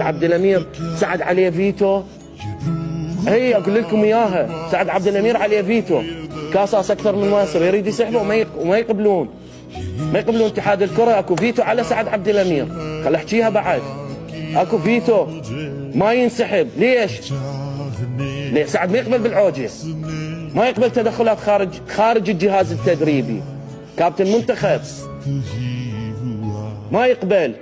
عبد الامير سعد عليه فيتو. هي اقول لكم اياها، سعد عبد الامير عليه فيتو، كاساس اكثر من مصر يريد يسحبه وما يقبلون اتحاد الكره. اكو فيتو على سعد عبد الامير، خل احكيها بعد. اكو فيتو ما ينسحب. ليش سعد ما يقبل بالعوجه، ما يقبل تدخلات خارج الجهاز التدريبي. كابتن منتخب ما يقبل.